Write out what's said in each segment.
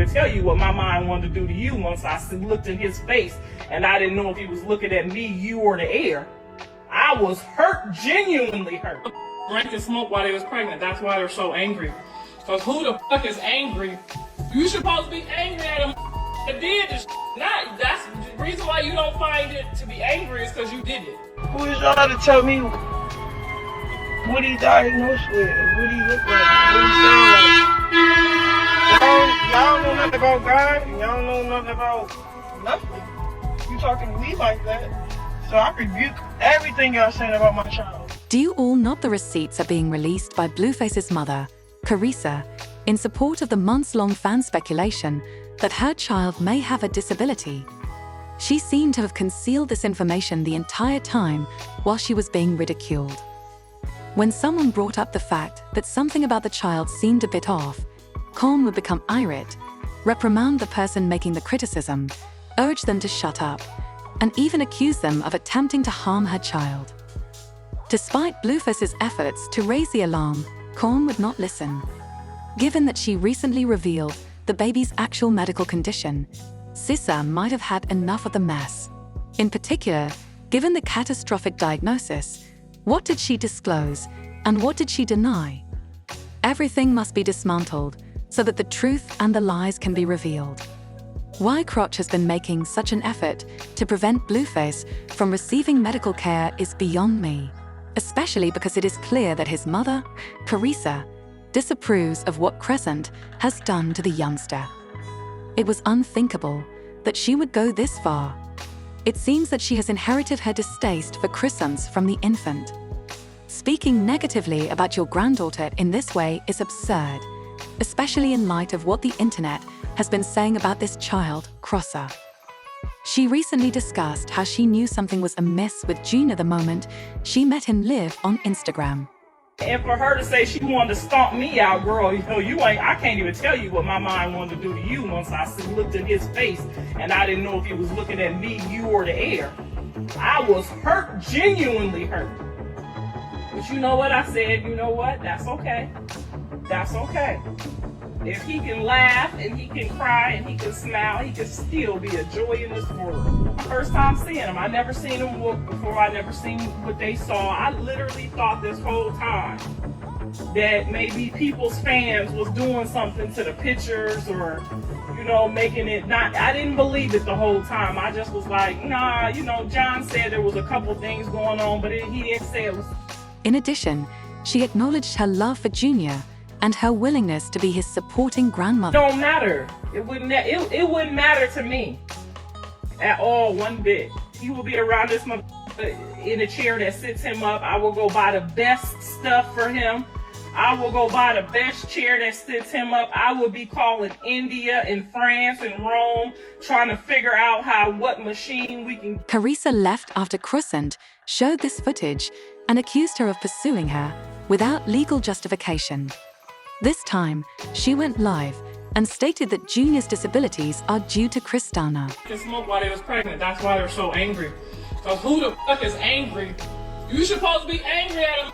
even tell you what my mind wanted to do to you once I looked in his face and I didn't know if he was looking at me, you, or the air. I was hurt, genuinely hurt. Drank and smoked while they was pregnant. That's why they're so angry. Because who the fuck is angry? You supposed to be angry at him that did this. Not, that's the reason why you don't find it to be angry is because you did it. Who is y'all to tell me what he diagnosed with, what he looked like, what he sound like? Y'all know nothing about God, y'all know nothing about nothing. You talking to me like that, so I rebuke everything y'all saying about my child. Do you all know the receipts are being released by Blueface's mother, Chrisean, in support of the months-long fan speculation that her child may have a disability? She seemed to have concealed this information the entire time while she was being ridiculed. When someone brought up the fact that something about the child seemed a bit off, Con would become irate, reprimand the person making the criticism, urge them to shut up, and even accuse them of attempting to harm her child. Despite Blueface's efforts to raise the alarm, Con would not listen. Given that she recently revealed the baby's actual medical condition, Sissa might have had enough of the mess. In particular, given the catastrophic diagnosis, what did she disclose and what did she deny? Everything must be dismantled so that the truth and the lies can be revealed. Why Crotch has been making such an effort to prevent Blueface from receiving medical care is beyond me, especially because it is clear that his mother, Chrisean, disapproves of what Chrisean has done to the youngster. It was unthinkable that she would go this far. It seems that she has inherited her distaste for Chriseans from the infant. Speaking negatively about your granddaughter in this way is absurd, especially in light of what the internet has been saying about this child, Chrisean. She recently discussed how she knew something was amiss with Jr the moment she met him live on Instagram. And for her to say she wanted to stomp me out, girl, I can't even tell you what my mind wanted to do to you once I looked in his face and I didn't know if he was looking at me, you, or the air. I was hurt, genuinely hurt. But you know what I said? You know what? That's okay. That's okay. If he can laugh and he can cry and he can smile, he can still be a joy in this world. First time seeing him. I never seen him look before. I never seen what they saw. I literally thought this whole time that maybe people's fans was doing something to the pictures or, making it not. I didn't believe it the whole time. I just was like, nah, John said there was a couple things going on, but he didn't say it was. In addition, she acknowledged her love for Jr and her willingness to be his supporting grandmother. Don't matter. It wouldn't matter to me at all, one bit. He will be around this in a chair that sits him up. I will go buy the best stuff for him. I will go buy the best chair that sits him up. I will be calling India and France and Rome, trying to figure out what machine we can. Chrisean left after Chrisean showed this footage and accused her of pursuing her without legal justification. This time, she went live and stated that Junior's disabilities are due to Chrisean. They smoked while they was pregnant. That's why they're so angry. Because who the fuck is angry? You supposed to be angry at him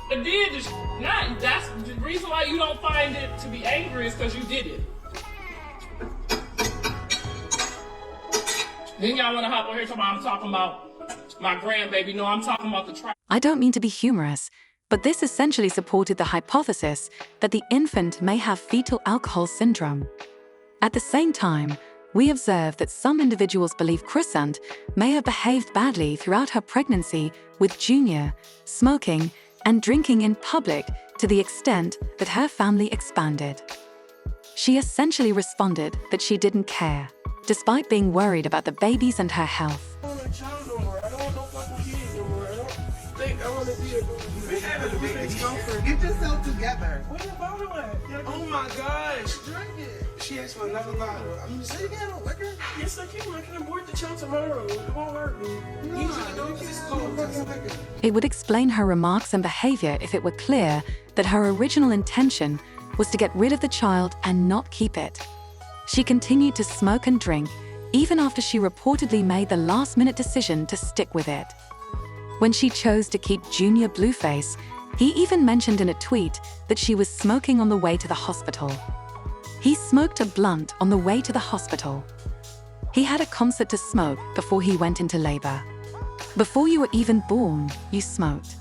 that did this. Not, that's the reason why you don't find it to be angry is because you did it. Then y'all want to hop on here I'm talking about my grandbaby. No, I'm talking about the trial. I don't mean to be humorous, but this essentially supported the hypothesis that the infant may have fetal alcohol syndrome. At the same time, we observe that some individuals believe Chrisean may have behaved badly throughout her pregnancy with Jr, smoking and drinking in public to the extent that her family expanded. She essentially responded that she didn't care, despite being worried about the babies and her health. Get yourself together. Where your bottle at? Oh my gosh. Drink it. She asked for another bottle. I'm just saying, no liquor. Yes, I can. I can abort the child tomorrow. It won't hurt me. It would explain her remarks and behavior if it were clear that her original intention was to get rid of the child and not keep it. She continued to smoke and drink, even after she reportedly made the last-minute decision to stick with it. When she chose to keep Jr Blueface, he even mentioned in a tweet that she was smoking on the way to the hospital. He smoked a blunt on the way to the hospital. He had a concert to smoke before he went into labor. Before you were even born, you smoked.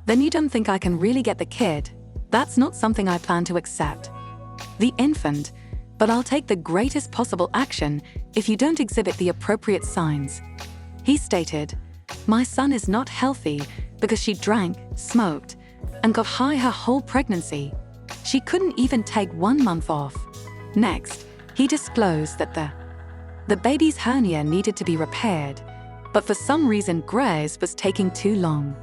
Then you don't think I can really get the kid? That's not something I plan to accept. The infant, but I'll take the greatest possible action if you don't exhibit the appropriate signs. He stated, "My son is not healthy because she drank, smoked, and got high her whole pregnancy. She couldn't even take 1 month off." Next, he disclosed that the baby's hernia needed to be repaired, but for some reason Grace was taking too long.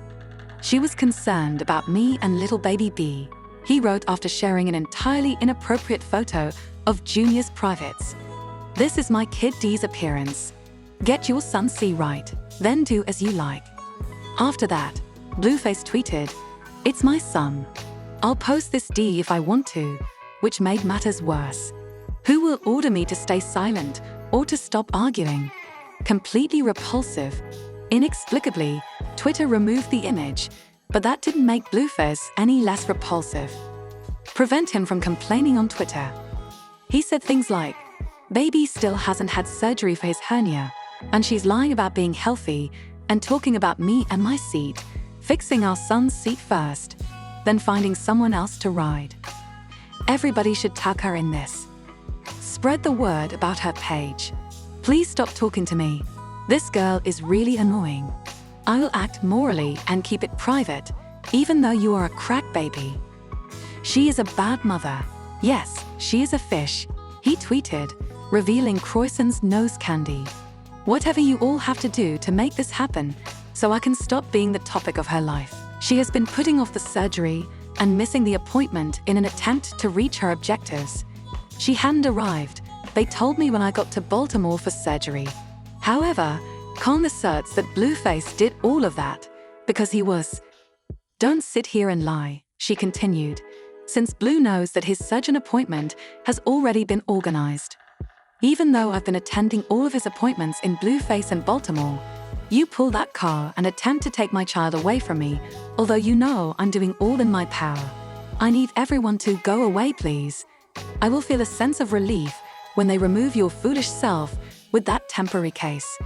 She was concerned about me and little baby B, he wrote after sharing an entirely inappropriate photo of Junior's privates. "This is my kid D's appearance. Get your son C right, then do as you like." After that, Blueface tweeted, "It's my son. I'll post this D if I want to," which made matters worse. Who will order me to stay silent or to stop arguing? Completely repulsive. Inexplicably, Twitter removed the image, but that didn't make Blueface any less repulsive. Prevent him from complaining on Twitter. He said things like, "Baby still hasn't had surgery for his hernia, and she's lying about being healthy and talking about me and my seat, fixing our son's seat first, then finding someone else to ride. Everybody should tag her in this. Spread the word about her page. Please stop talking to me. This girl is really annoying. I will act morally and keep it private, even though you are a crack baby. She is a bad mother. Yes, she is a fish," he tweeted, revealing Chrisean's nose candy. "Whatever you all have to do to make this happen, so I can stop being the topic of her life. She has been putting off the surgery and missing the appointment in an attempt to reach her objectives. She hadn't arrived. They told me when I got to Baltimore for surgery. However, Con asserts that Blueface did all of that because he was. Don't sit here and lie," she continued, "since Blue knows that his surgeon appointment has already been organized. Even though I've been attending all of his appointments in Blueface and Baltimore, you pull that car and attempt to take my child away from me, although you know I'm doing all in my power. I need everyone to go away, please. I will feel a sense of relief when they remove your foolish self with that temporary case.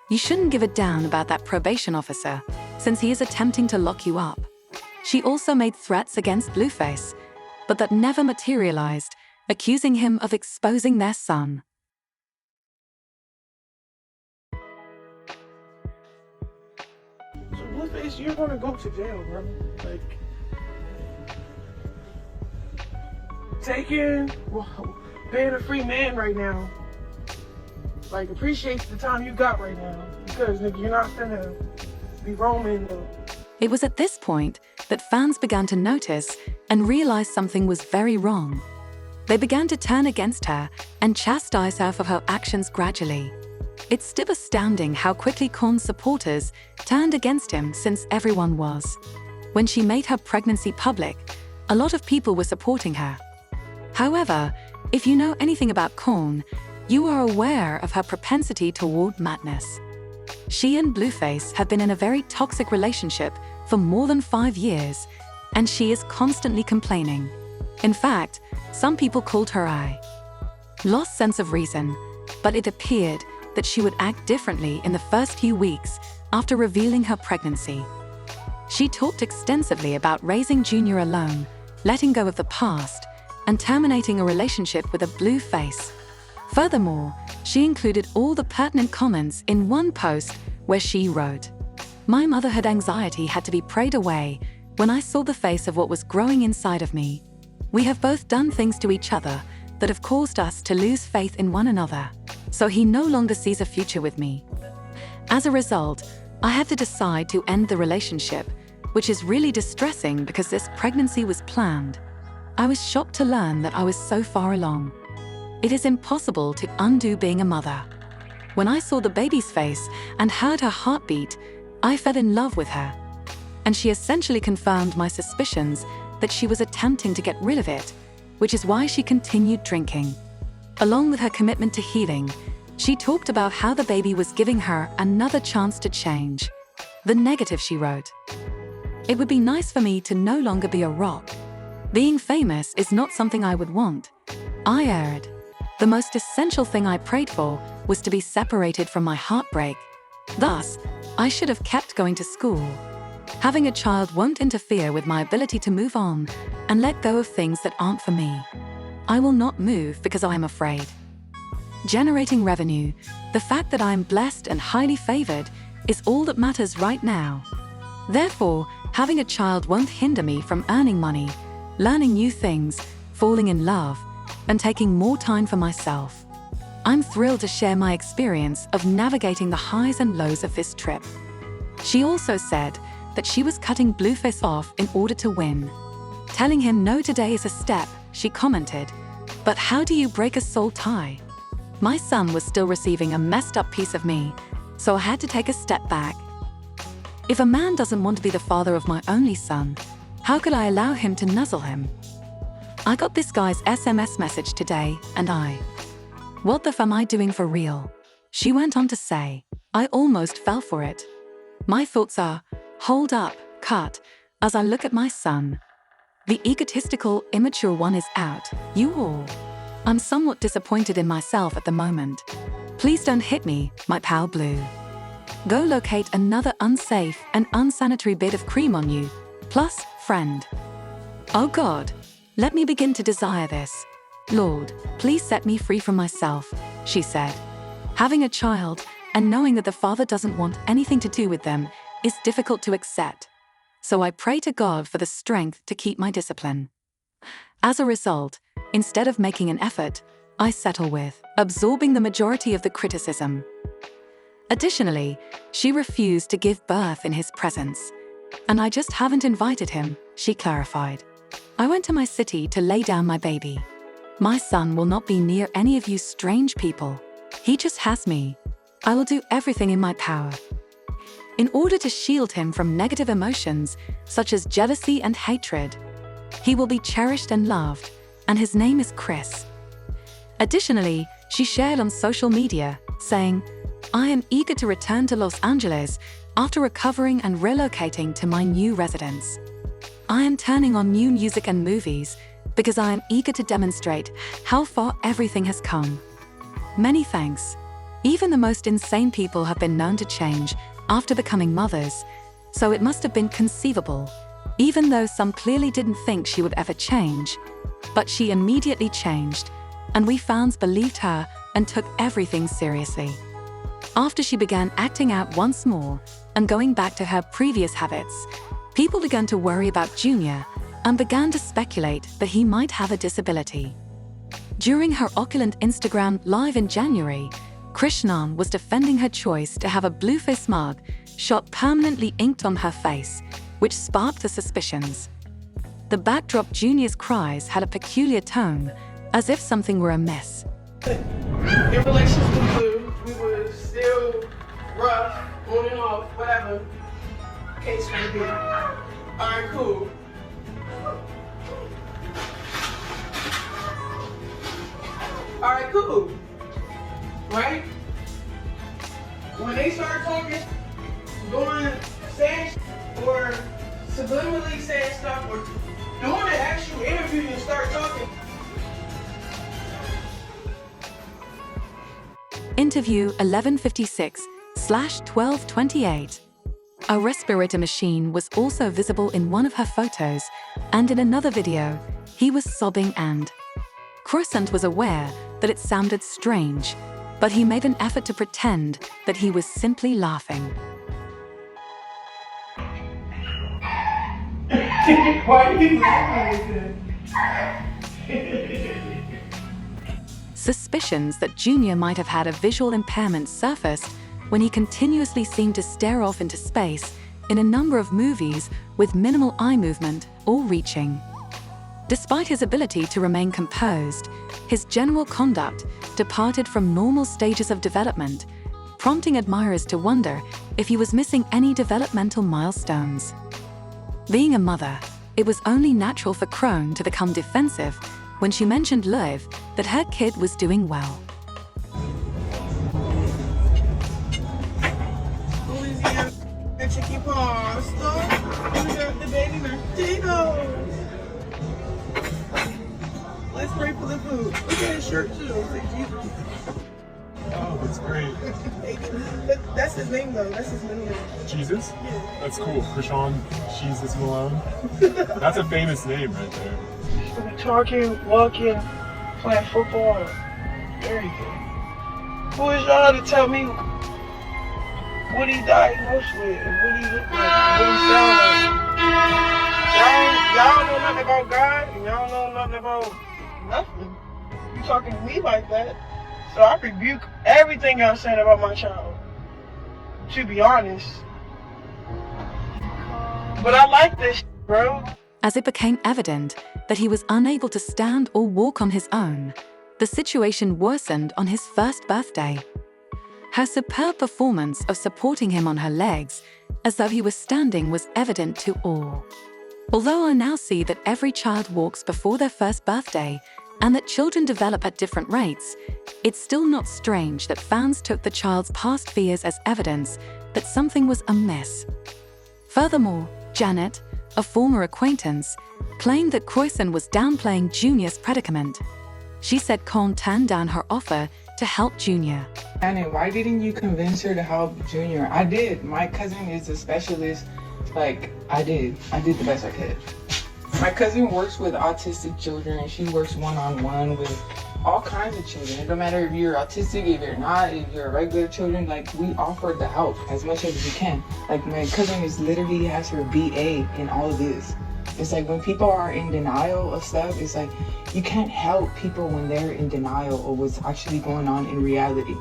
You shouldn't give a damn about that probation officer, since he is attempting to lock you up." She also made threats against Blueface, but that never materialized, accusing him of exposing their son. So Blueface, you're gonna go to jail, bro. Like, being a free man right now. Like, appreciate the time you got right now, because nigga, you're not gonna be roaming. It was at this point that fans began to notice and realize something was very wrong. They began to turn against her and chastise her for her actions gradually. It's still astounding how quickly Korn's supporters turned against him, since everyone was. When she made her pregnancy public, a lot of people were supporting her. However, if you know anything about Korn, you are aware of her propensity toward madness. She and Blueface have been in a very toxic relationship for more than 5 years, and she is constantly complaining. In fact, some people called her a lost sense of reason, but it appeared that she would act differently in the first few weeks after revealing her pregnancy. She talked extensively about raising Junior alone, letting go of the past, and terminating a relationship with a Blueface. Furthermore, she included all the pertinent comments in one post where she wrote, "My motherhood anxiety had to be prayed away when I saw the face of what was growing inside of me. We have both done things to each other that have caused us to lose faith in one another, so he no longer sees a future with me. As a result, I had to decide to end the relationship, which is really distressing because this pregnancy was planned. I was shocked to learn that I was so far along. It is impossible to undo being a mother. When I saw the baby's face and heard her heartbeat, I fell in love with her. And she essentially confirmed my suspicions that she was attempting to get rid of it, which is why she continued drinking. Along with her commitment to healing, she talked about how the baby was giving her another chance to change. The negative, she wrote, "It would be nice for me to no longer be a rock. Being famous is not something I would want. I erred. The most essential thing I prayed for was to be separated from my heartbreak. Thus, I should have kept going to school. Having a child won't interfere with my ability to move on and let go of things that aren't for me. I will not move because I am afraid. Generating revenue, the fact that I am blessed and highly favored, is all that matters right now. Therefore, having a child won't hinder me from earning money, learning new things, falling in love, and taking more time for myself. I'm thrilled to share my experience of navigating the highs and lows of this trip. She also said that she was cutting Blueface off in order to win. Telling him no today is a step, she commented. But how do you break a soul tie? My son was still receiving a messed up piece of me, so I had to take a step back. If a man doesn't want to be the father of my only son, how could I allow him to nuzzle him? I got this guy's SMS message today, and what the f am I doing for real? She went on to say, I almost fell for it. My thoughts are, hold up, cut, as I look at my son. The egotistical, immature one is out, you all. I'm somewhat disappointed in myself at the moment. Please don't hit me, my pal Blue. Go locate another unsafe and unsanitary bit of cream on you, plus, friend. Oh God, let me begin to desire this. Lord, please set me free from myself, she said. Having a child and knowing that the father doesn't want anything to do with them is difficult to accept. So I pray to God for the strength to keep my discipline. As a result, instead of making an effort, I settle with absorbing the majority of the criticism. Additionally, she refused to give birth in his presence. And I just haven't invited him, she clarified. I went to my city to lay down my baby. My son will not be near any of you strange people. He just has me. I will do everything in my power. In order to shield him from negative emotions, such as jealousy and hatred. He will be cherished and loved, and his name is Chris. Additionally, she shared on social media, saying, I am eager to return to Los Angeles after recovering and relocating to my new residence. I am turning on new music and movies because I am eager to demonstrate how far everything has come. Many thanks. Even the most insane people have been known to change after becoming mothers, so it must have been conceivable, even though some clearly didn't think she would ever change. But she immediately changed, and we fans believed her and took everything seriously. After she began acting out once more and going back to her previous habits, people began to worry about Junior and began to speculate that he might have a disability. During her opulent Instagram live in January, Chrisean was defending her choice to have a Blueface mug shot permanently inked on her face, which sparked the suspicions. The backdrop Junior's cries had a peculiar tone, as if something were amiss. In relations with Blue, we were still rough, on and off, whatever case may be. Alright, cool. Alright, cool. Right? When they start talking, saying or subliminally saying stuff or doing an actual interview and start talking. Interview 1156/1228. A respirator machine was also visible in one of her photos, and in another video, he was sobbing and Chrisean was aware that it sounded strange, but he made an effort to pretend that he was simply laughing. Why are you laughing? Suspicions that Junior might have had a visual impairment surfaced when he continuously seemed to stare off into space in a number of movies with minimal eye movement or reaching. Despite his ability to remain composed, his general conduct departed from normal stages of development, prompting admirers to wonder if he was missing any developmental milestones. Being a mother, it was only natural for Crone to become defensive when she mentioned Liv that her kid was doing well. Louisiana chicken pasta. We got the baby Martinos. Let's just pray for the food. Look at his shirt too. It's like Jesus. Oh, that's great. That's his name though. That's his middle name. Jesus? Yeah. That's cool. Chrisean Jesus Malone. That's a famous name right there. Talking, walking, playing football, everything. Who is y'all to tell me what he diagnosed with and what he look like, what he sound like? Y'all know nothing about God and y'all know nothing about nothing. You talking to me like that? So I rebuke everything y'all saying about my child. To be honest. But I like this, bro. As it became evident that he was unable to stand or walk on his own, the situation worsened on his first birthday. Her superb performance of supporting him on her legs, as though he was standing, was evident to all. Although I now see that every child walks before their first birthday and that children develop at different rates, it's still not strange that fans took the child's past fears as evidence that something was amiss. Furthermore, Janet, a former acquaintance, claimed that Chrisean was downplaying Junior's predicament. She said Con turned down her offer to help Junior. Janet, why didn't you convince her to help Junior? I did. My cousin is a specialist. I did the best I could. My cousin works with autistic children and she works one-on-one with all kinds of children. No matter if you're autistic, if you're not, if you're regular children, we offer the help as much as we can. My cousin is literally has her BA in all of this. It's when people are in denial of stuff, it's you can't help people when they're in denial of what's actually going on in reality.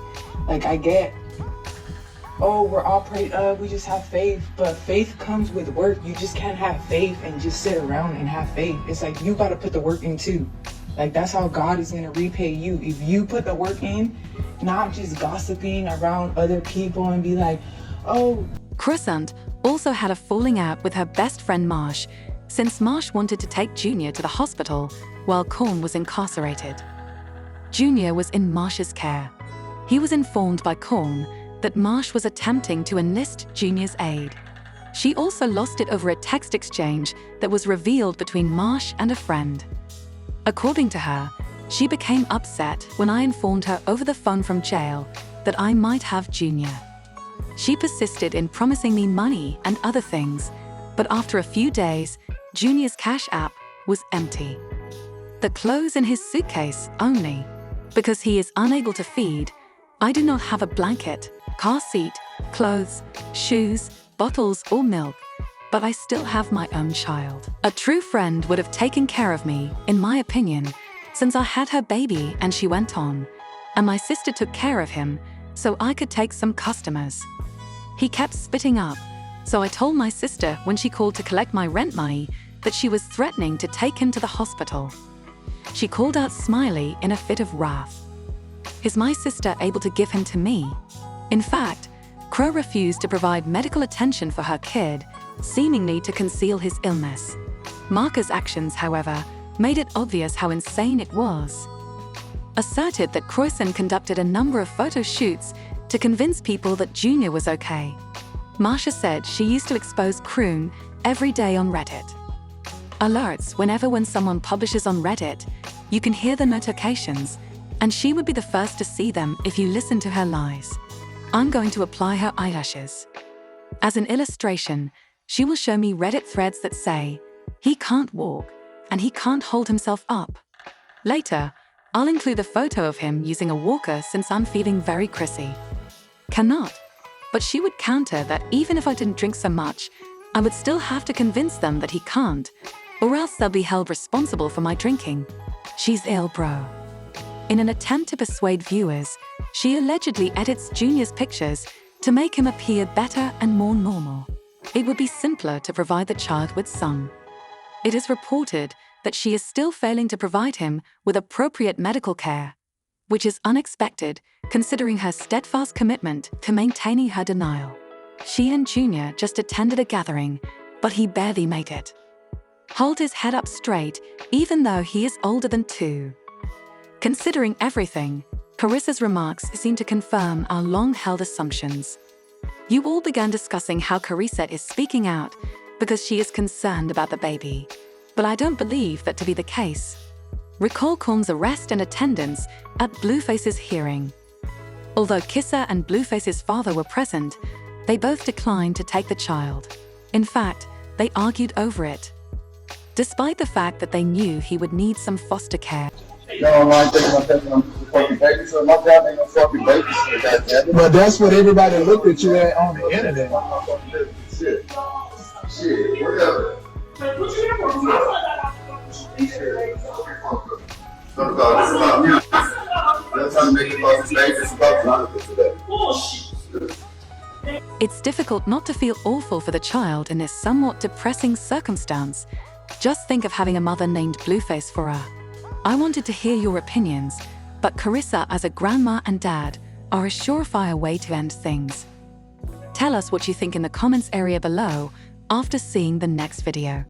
I get, oh, we're all prayed up, we just have faith, but faith comes with work. You just can't have faith and just sit around and have faith. It's you gotta put the work in too. That's how God is gonna repay you. If you put the work in, not just gossiping around other people and be oh. Chrisean also had a falling out with her best friend Marsh, since Marsh wanted to take Junior to the hospital while Con was incarcerated. Junior was in Marsh's care. He was informed by Con that Marsh was attempting to enlist Junior's aid. She also lost it over a text exchange that was revealed between Marsh and a friend. According to her, she became upset when I informed her over the phone from jail that I might have Junior. She persisted in promising me money and other things, but after a few days, Junior's cash app was empty. The clothes in his suitcase only. Because he is unable to feed, I do not have a blanket, car seat, clothes, shoes, bottles, or milk, but I still have my own child. A true friend would have taken care of me, in my opinion, since I had her baby and she went on, and my sister took care of him so I could take some customers. He kept spitting up, so I told my sister when she called to collect my rent money that she was threatening to take him to the hospital. She called out Smiley in a fit of wrath. Is my sister able to give him to me? In fact, Crow refused to provide medical attention for her kid, seemingly to conceal his illness. Marker's actions, however, made it obvious how insane it was. Asserted that Chrisean conducted a number of photo shoots to convince people that Junior was okay. Marsha said she used to expose Croon every day on Reddit. Alerts when someone publishes on Reddit, you can hear the notifications, and she would be the first to see them if you listen to her lies. I'm going to apply her eyelashes. As an illustration, she will show me Reddit threads that say, he can't walk, and he can't hold himself up. Later, I'll include a photo of him using a walker since I'm feeling very Chrissy. Cannot, but she would counter that even if I didn't drink so much, I would still have to convince them that he can't, or else they'll be held responsible for my drinking. She's ill, bro. In an attempt to persuade viewers, she allegedly edits Junior's pictures to make him appear better and more normal. It would be simpler to provide the child with some. It is reported that she is still failing to provide him with appropriate medical care, which is unexpected considering her steadfast commitment to maintaining her denial. She and Junior just attended a gathering, but he barely made it. Hold his head up straight, even though he is older than 2. Considering everything, Carissa's remarks seem to confirm our long-held assumptions. You all began discussing how Carissa is speaking out because she is concerned about the baby, but I don't believe that to be the case. recall Corm's arrest and attendance at Blueface's hearing. Although Kissa and Blueface's father were present, they both declined to take the child. In fact, they argued over it. Despite the fact that they knew he would need some foster care. No, I'm taking my cousin on the fucking babysitter. My dad ain't no fucking babysitter, goddamn. But that's what everybody looked at you at on the internet. Shit, whatever. It's difficult not to feel awful for the child in this somewhat depressing circumstance. Just think of having a mother named Blueface for her. I wanted to hear your opinions, but Carissa as a grandma and dad are a surefire way to end things. Tell us what you think in the comments area below after seeing the next video.